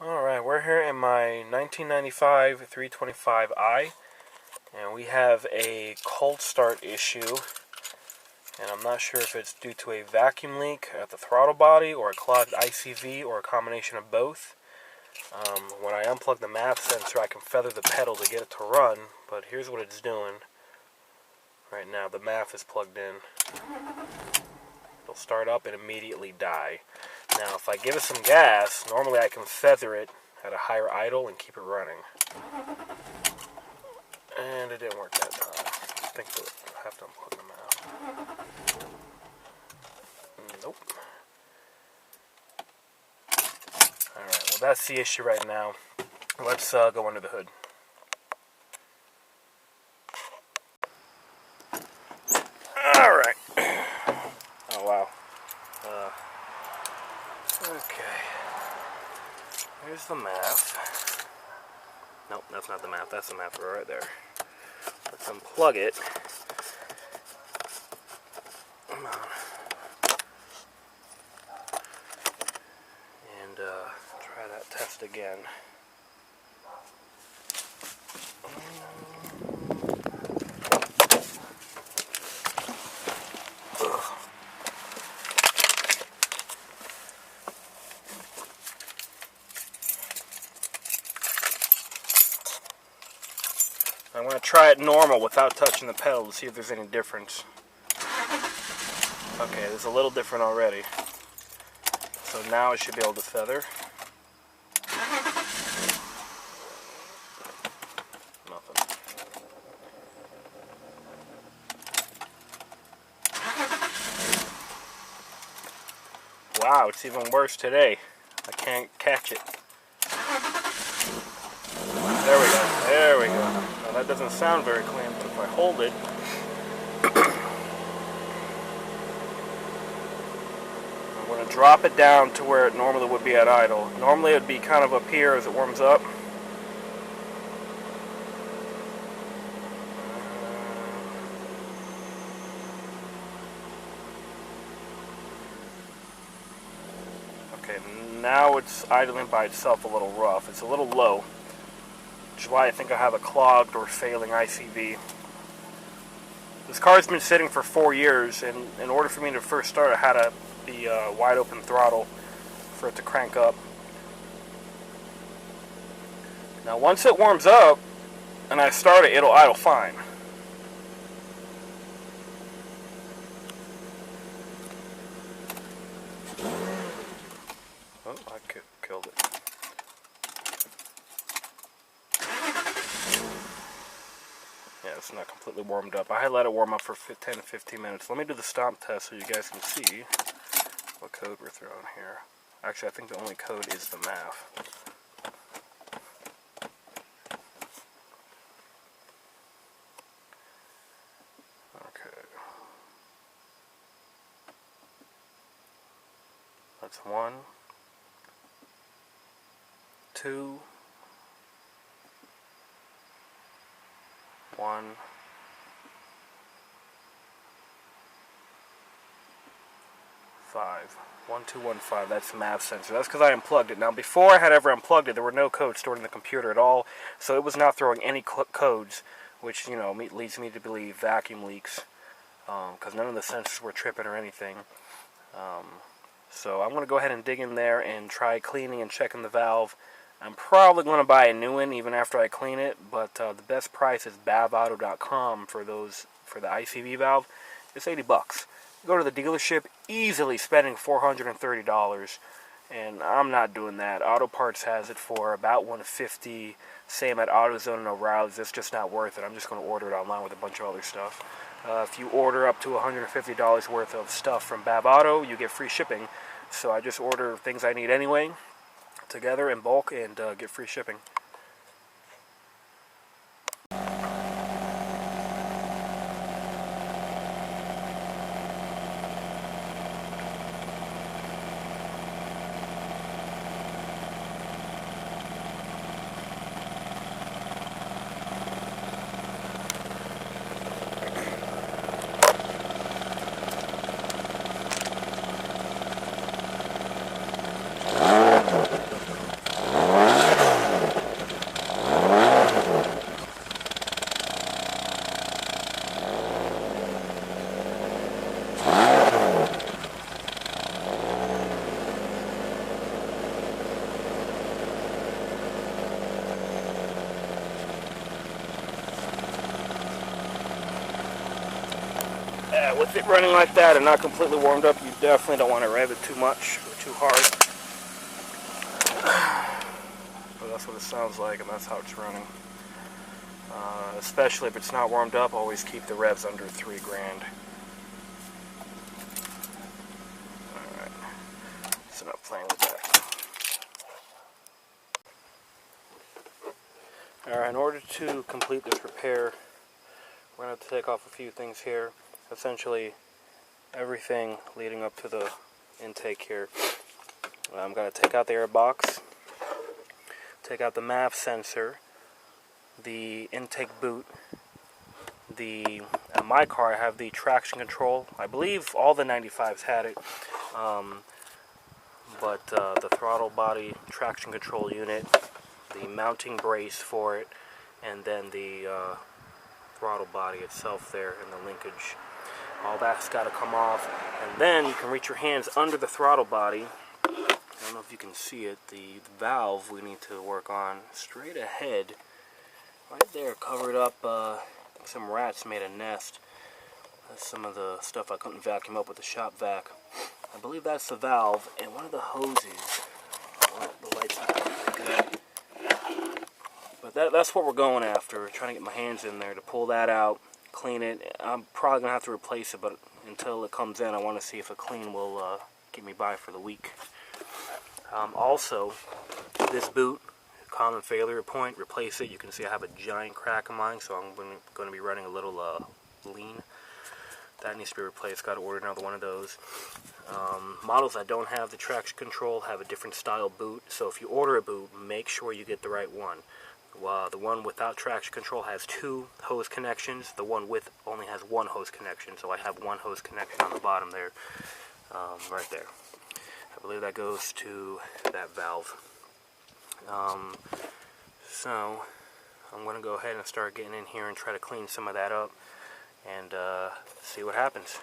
Alright, we're here in my 1995 325i, and we have a cold start issue, and I'm not sure if it's due to a vacuum leak at the throttle body or a clogged ICV or a combination of both. When I unplug the MAF sensor, I can feather the pedal to get it to run, but here's what it's doing. Right now, the MAF is plugged in. It'll start up and immediately die. Now, if I give it some gas, normally I can feather it at a higher idle and keep it running. And it didn't work that time. I think I have to unplug the MAF. Nope. Alright, well that's the issue right now. Let's go under the hood. Alright. Oh wow. Okay. Here's the MAF. Nope, that's not the MAF. That's the MAF right there. Let's unplug it. Come on. And try that test again. I'm going to try it normal without touching the pedal to see if there's any difference. Okay, there's a little different already. So now I should be able to feather. Nothing. Wow, it's even worse today. I can't catch it. There we go. There we go. Now that doesn't sound very clean, but if I hold it, I'm going to drop it down to where it normally would be at idle. Normally it would be kind of up here as it warms up. Okay, now it's idling by itself a little rough. It's a little low, which is why I think I have a clogged or failing ICV. This car's been sitting for 4 years, and in order for me to first start, I had to be wide open throttle for it to crank up. Now once it warms up and I start it, it'll idle fine. Oh, I killed it. Yeah, it's not completely warmed up. I had let it warm up for 10 to 15 minutes. Let me do the stomp test so you guys can see what code we're throwing here. Actually, I think the only code is the MAF. Okay. That's 1, 2, 1, 5. 1, 2, 1, 5. That's the MAV sensor. That's because I unplugged it. Now, before I had ever unplugged it, there were no codes stored in the computer at all, so it was not throwing any codes, which, you know, leads me to believe vacuum leaks, because none of the sensors were tripping or anything. So I'm going to go ahead and dig in there and try cleaning and checking the valve. I'm probably going to buy a new one even after I clean it, but the best price is bavauto.com for the ICV valve. It's $80. Go to the dealership, easily spending $430, and I'm not doing that. Auto Parts has it for about $150. Same at AutoZone and O'Reilly's. It's just not worth it. I'm just going to order it online with a bunch of other stuff. If you order up to $150 worth of stuff from Bav Auto, you get free shipping. So I just order things I need anyway, together in bulk, and get free shipping. with it running like that and not completely warmed up, you definitely don't want to rev it too much or too hard. But that's what it sounds like, and that's how it's running. Especially if it's not warmed up, always keep the revs under 3 grand. Alright, so not playing with that. Alright, in order to complete this repair, we're going to have to take off a few things here. Essentially, everything leading up to the intake here. I'm going to take out the air box, take out the MAV sensor, the intake boot. My car, I have the traction control. I believe all the 95s had it, but the throttle body traction control unit, the mounting brace for it, and then the throttle body itself there and the linkage. All that's got to come off, and then you can reach your hands under the throttle body. I don't know if you can see it. The valve we need to work on straight ahead, right there, covered up. Some rats made a nest. That's some of the stuff I couldn't vacuum up with the shop vac. I believe that's the valve, and one of the hoses. Oh, the light's not good. But that's what we're going after. We're trying to get my hands in there to pull that out, clean it. I'm probably going to have to replace it, but until it comes in, I want to see if a clean will get me by for the week. Also, this boot, common failure point, replace it. You can see I have a giant crack in mine, so I'm going to be running a little lean. That needs to be replaced. Got to order another one of those. Models that don't have the traction control have a different style boot, so if you order a boot, make sure you get the right one. The one without traction control has 2 hose connections. The one with only has 1 hose connection, so I have 1 hose connection on the bottom there, right there. I believe that goes to that valve. So I'm going to go ahead and start getting in here and try to clean some of that up and see what happens.